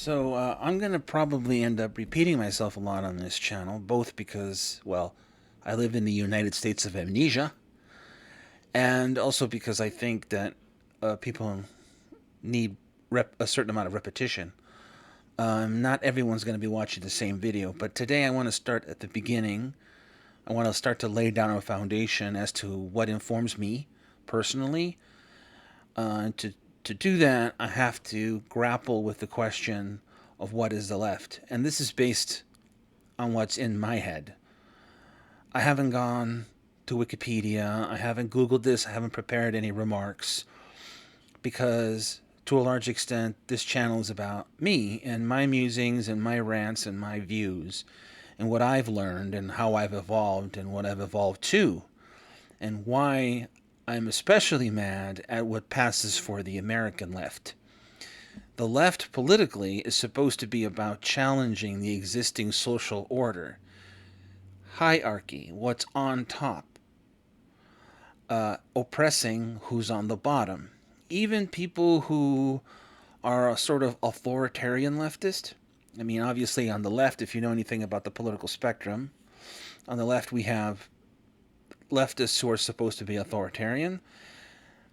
I'm going to probably end up repeating myself a lot on this channel, both because, well, I live in the United States of amnesia, and also because I think that people need a certain amount of repetition. Not everyone's going to be watching the same video, but today I want to start at the beginning. I want to start to lay down a foundation as to what informs me personally. To do that, I have to grapple with the question of what is the left. And this is based on what's in my head. I haven't gone to Wikipedia. I haven't Googled this. I haven't prepared any remarks because, to a large extent, this channel is about me and my musings and my rants and my views and what I've learned and how I've evolved and what I've evolved to and why I'm especially mad at what passes for the American left. The left politically is supposed to be about challenging the existing social order, hierarchy, what's on top, oppressing who's on the bottom. Even people who are a sort of authoritarian leftist. I mean, obviously, on the left, if you know anything about the political spectrum, on the left we have leftists who are supposed to be authoritarian.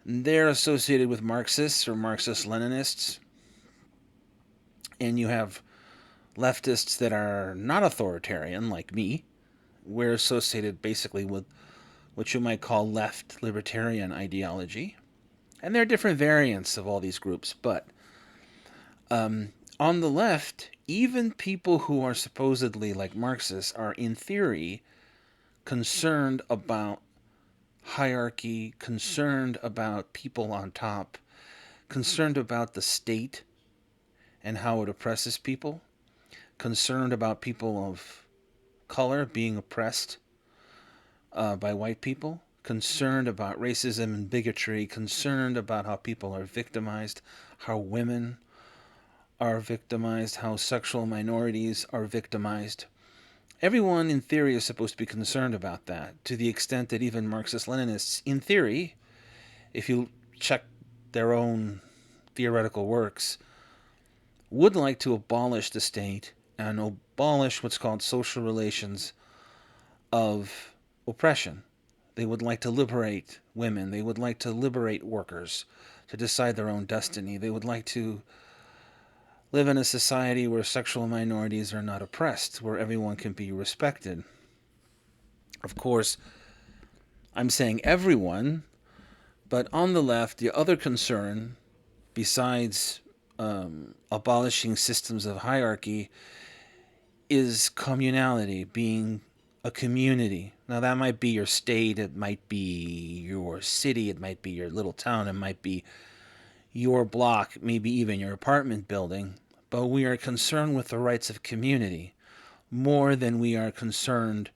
They're associated with Marxists or Marxist-Leninists. And you have leftists that are not authoritarian, like me. We're associated basically with what you might call left libertarian ideology. And there are different variants of all these groups. But on the left, even people who are supposedly like Marxists are, in theory, concerned about hierarchy, concerned about people on top, concerned about the state and how it oppresses people, concerned about people of color being oppressed by white people, concerned about racism and bigotry, concerned about how people are victimized, how women are victimized, how sexual minorities are victimized. Everyone, in theory, is supposed to be concerned about that, to the extent that even Marxist-Leninists, in theory, if you check their own theoretical works, would like to abolish the state and abolish what's called social relations of oppression. They would like to liberate women. They would like to liberate workers to decide their own destiny. They would like to live in a society where sexual minorities are not oppressed, where everyone can be respected. Of course, I'm saying everyone, but on the left, the other concern, besides abolishing systems of hierarchy, is communality, being a community. Now, that might be your state, it might be your city, it might be your little town, it might be your block, maybe even your apartment building. But we are concerned with the rights of community more than we are concerned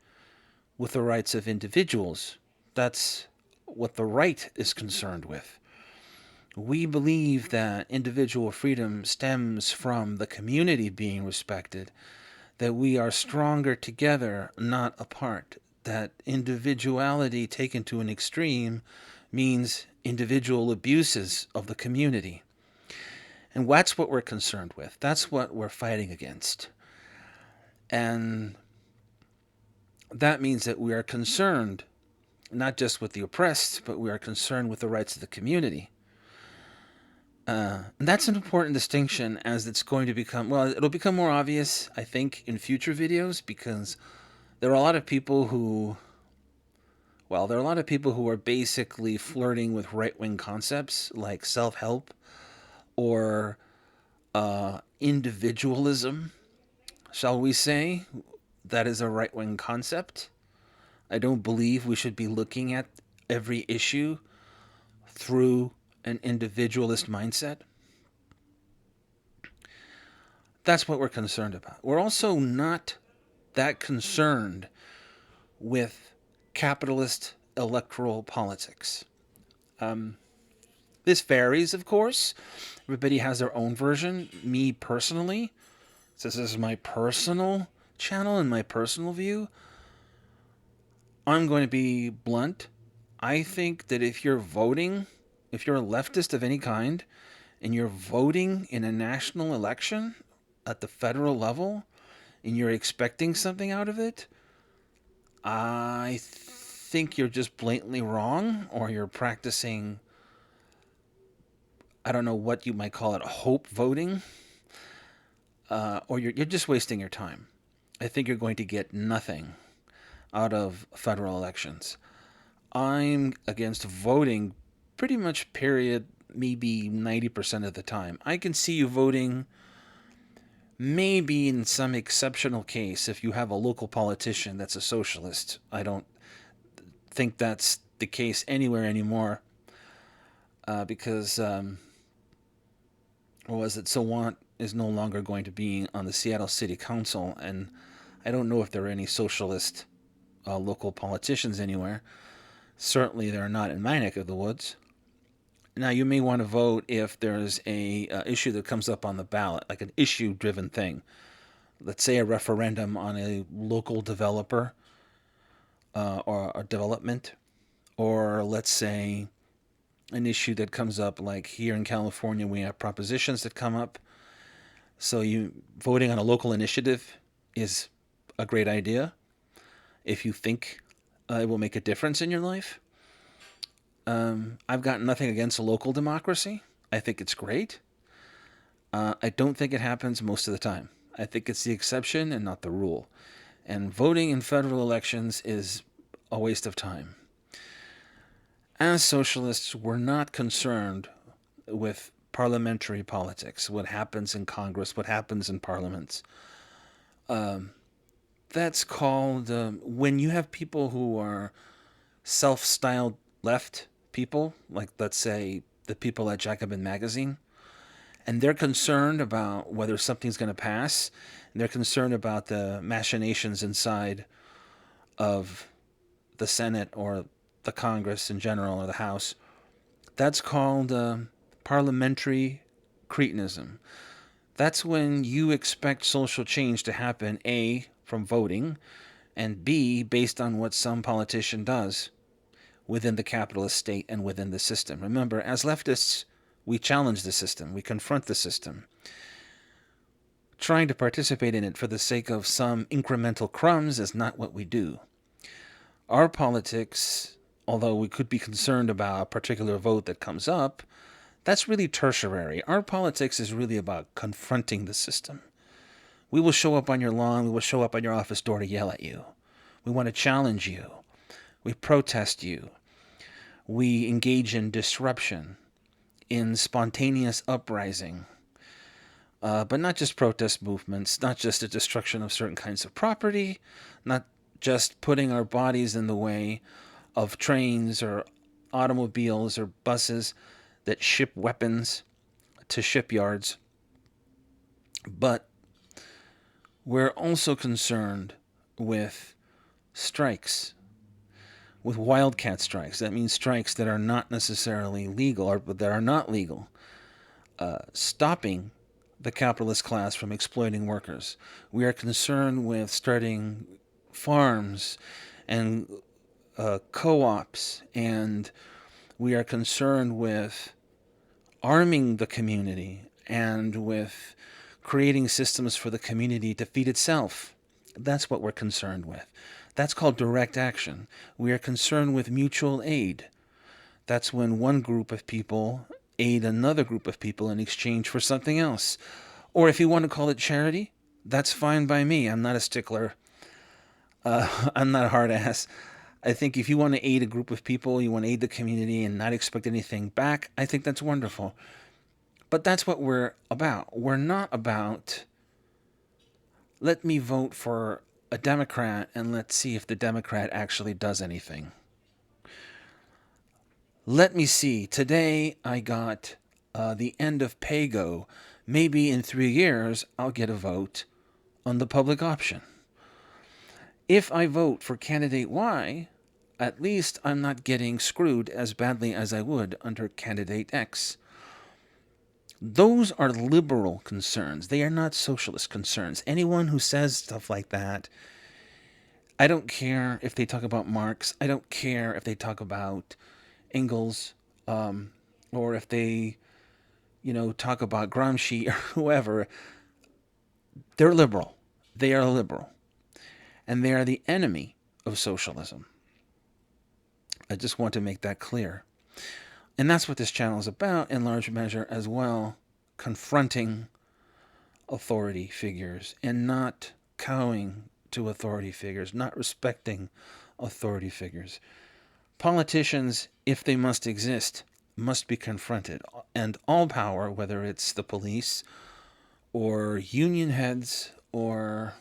with the rights of individuals. That's what the right is concerned with. We believe that individual freedom stems from the community being respected, that we are stronger together, not apart, that individuality taken to an extreme means individual abuses of the community. And that's what we're concerned with. That's what we're fighting against. And that means that we are concerned not just with the oppressed, but we are concerned with the rights of the community. And that's an important distinction, as it's going to become, well, it'll become more obvious, I think, in future videos, because there are a lot of people who, are basically flirting with right-wing concepts like self-help or individualism, shall we say. That is a right-wing concept. I don't believe we should be looking at every issue through an individualist mindset. That's what we're concerned about. We're also not that concerned with capitalist electoral politics. This varies, of course. Everybody has their own version. Me personally, since this is my personal channel and my personal view, I'm going to be blunt. I think that if you're voting, if you're a leftist of any kind, and you're voting in a national election, at the federal level and you're expecting something out of it, I think you're just blatantly wrong, or you're practicing, I don't know what you might call it, hope voting, or you're just wasting your time. I think you're going to get nothing out of federal elections. I'm against voting pretty much, period, maybe 90% of the time. I can see you voting maybe in some exceptional case if you have a local politician that's a socialist. I don't think that's the case anywhere anymore because, what was it, Sawant is no longer going to be on the Seattle City Council, and I don't know if there are any socialist local politicians anywhere. Certainly, there are not in my neck of the woods. Now, you may want to vote if there's a issue that comes up on the ballot, like an issue-driven thing. Let's say a referendum on a local developer or a development, or let's say an issue that comes up, like here in California, we have propositions that come up. So you voting on a local initiative is a great idea if you think it will make a difference in your life. I've got nothing against a local democracy. I think it's great. I don't think it happens most of the time. I think it's the exception and not the rule. And voting in federal elections is a waste of time. As socialists, we're not concerned with parliamentary politics, what happens in Congress, what happens in parliaments. That's called, when you have people who are self-styled left people, like let's say the people at Jacobin Magazine, and they're concerned about whether something's going to pass, and they're concerned about the machinations inside of the Senate or the Congress in general or the House. That's called parliamentary cretinism. That's when you expect social change to happen, A, from voting, and B, based on what some politician does within the capitalist state and within the system. Remember, as leftists, we challenge the system, we confront the system. Trying to participate in it for the sake of some incremental crumbs is not what we do. Our politics, although we could be concerned about a particular vote that comes up, that's really tertiary. Our politics is really about confronting the system. We will show up on your lawn, we will show up on your office door to yell at you. We want to challenge you. We protest you. We engage in disruption, in spontaneous uprising. But not just protest movements, not just the destruction of certain kinds of property, not just putting our bodies in the way of trains or automobiles or buses that ship weapons to shipyards. But we're also concerned with strikes, with wildcat strikes. That means strikes that are not necessarily legal or that are not legal. Stopping the capitalist class from exploiting workers. We are concerned with starting farms and co-ops, and we are concerned with arming the community and with creating systems for the community to feed itself. That's what we're concerned with. That's called direct action. We are concerned with mutual aid. That's when one group of people aid another group of people in exchange for something else. Or if you want to call it charity, that's fine by me. I'm not a stickler. I'm not a hard ass. I think if you want to aid a group of people, you want to aid the community and not expect anything back, I think that's wonderful. But that's what we're about. We're not about, let me vote for a Democrat and let's see if the Democrat actually does anything. Let me see. Today I got the end of PAYGO. Maybe in 3 years I'll get a vote on the public option. If I vote for candidate Y, at least I'm not getting screwed as badly as I would under candidate X. Those are liberal concerns. They are not socialist concerns. Anyone who says stuff like that, I don't care if they talk about Marx. I don't care if they talk about Engels, or if they, talk about Gramsci or whoever. They're liberal. They are liberal. And they are the enemy of socialism. I just want to make that clear. And that's what this channel is about in large measure as well, confronting authority figures and not cowing to authority figures, not respecting authority figures. Politicians, if they must exist, must be confronted. And all power, whether it's the police or union heads or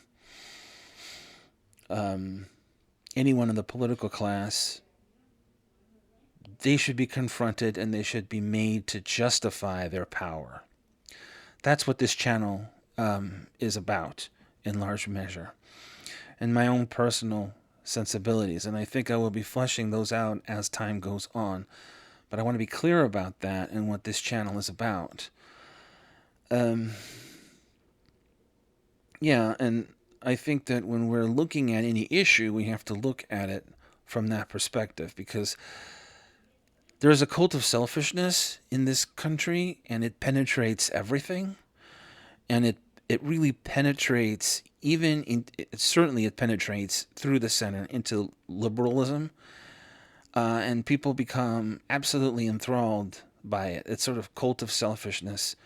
anyone in the political class, they should be confronted and they should be made to justify their power. That's what this channel is about in large measure. And my own personal sensibilities. And I think I will be fleshing those out as time goes on. But I want to be clear about that and what this channel is about. Yeah, and I think that when we're looking at any issue, we have to look at it from that perspective, because there is a cult of selfishness in this country, and it penetrates everything. And it really penetrates, certainly it penetrates through the center into liberalism. And people become absolutely enthralled by it. It's sort of cult of selfishness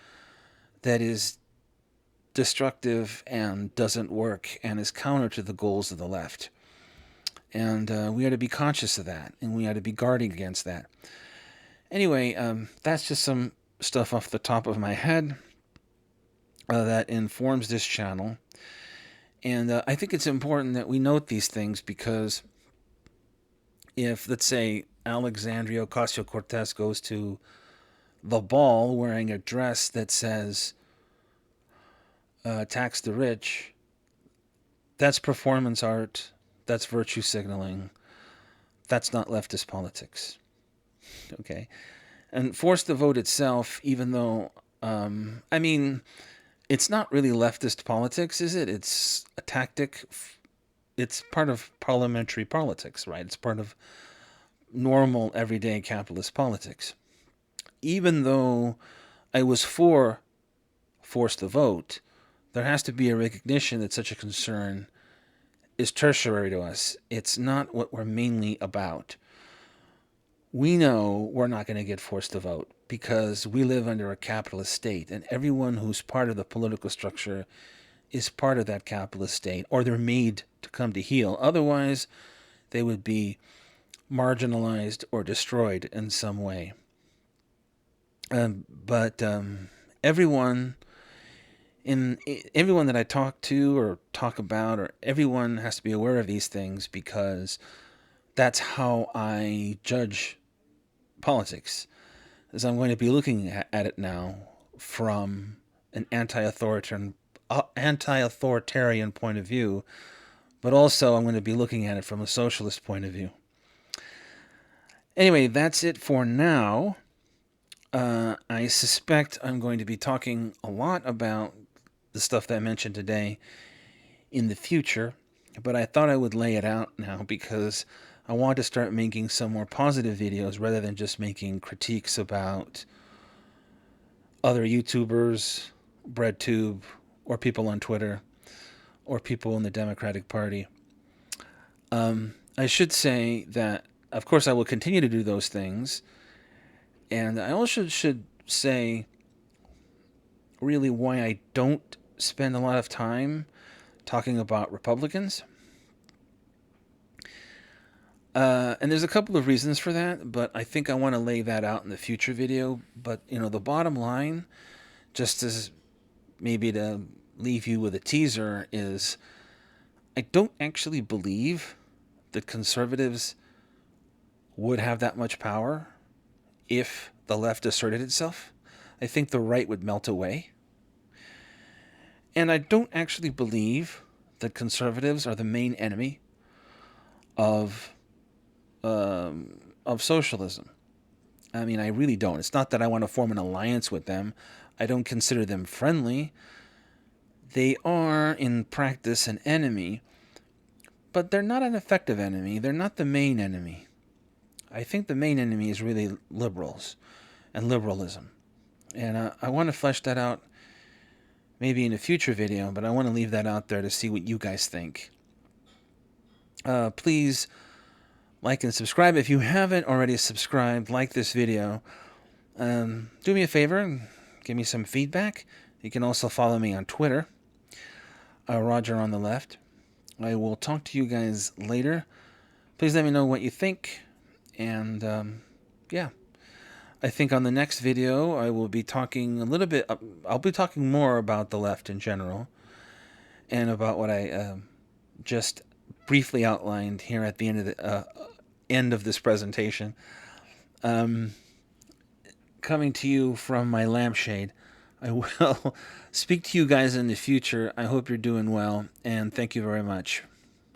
that is destructive and doesn't work and is counter to the goals of the left. And we ought to be conscious of that, and we ought to be guarding against that. Anyway, that's just some stuff off the top of my head that informs this channel. And I think it's important that we note these things, because if, let's say, Alexandria Ocasio-Cortez goes to the ball wearing a dress that says tax the rich, that's performance art, that's virtue signaling, that's not leftist politics. Okay? And force the vote itself, even though, it's not really leftist politics, is it? It's a tactic. It's part of parliamentary politics, right? It's part of normal, everyday capitalist politics. Even though I was for force the vote, there has to be a recognition that such a concern is tertiary to us. It's not what we're mainly about. We know we're not going to get forced to vote because we live under a capitalist state, and everyone who's part of the political structure is part of that capitalist state, or they're made to come to heel. Otherwise, they would be marginalized or destroyed in some way. But everyone that I talk to or talk about, or everyone has to be aware of these things, because that's how I judge politics. As I'm going to be looking at it now from an anti-authoritarian point of view, but also I'm going to be looking at it from a socialist point of view. Anyway, that's it for now. I suspect I'm going to be talking a lot about the stuff that I mentioned today in the future, but I thought I would lay it out now because I want to start making some more positive videos rather than just making critiques about other YouTubers, BreadTube, or people on Twitter, or people in the Democratic Party. I should say that, of course, I will continue to do those things, and I also should say really why I don't spend a lot of time talking about Republicans. And there's a couple of reasons for that, but I think I want to lay that out in the future video. But, the bottom line, just as maybe to leave you with a teaser, is I don't actually believe that conservatives would have that much power if the left asserted itself. I think the right would melt away. And I don't actually believe that conservatives are the main enemy of socialism. I mean, I really don't. It's not that I want to form an alliance with them. I don't consider them friendly. They are, in practice, an enemy, but they're not an effective enemy. They're not the main enemy. I think the main enemy is really liberals and liberalism. And I want to flesh that out maybe in a future video, but I want to leave that out there to see what you guys think. Please like and subscribe. If you haven't already subscribed, like this video. Do me a favor and give me some feedback. You can also follow me on Twitter, Roger on the Left. I will talk to you guys later. Please let me know what you think. And yeah, I think on the next video I will be talking a little bit. I'll be talking more about the left in general and about what I just briefly outlined here at the end of this presentation. Coming to you from my lampshade. I will speak to you guys in the future. I hope you're doing well, and thank you very much.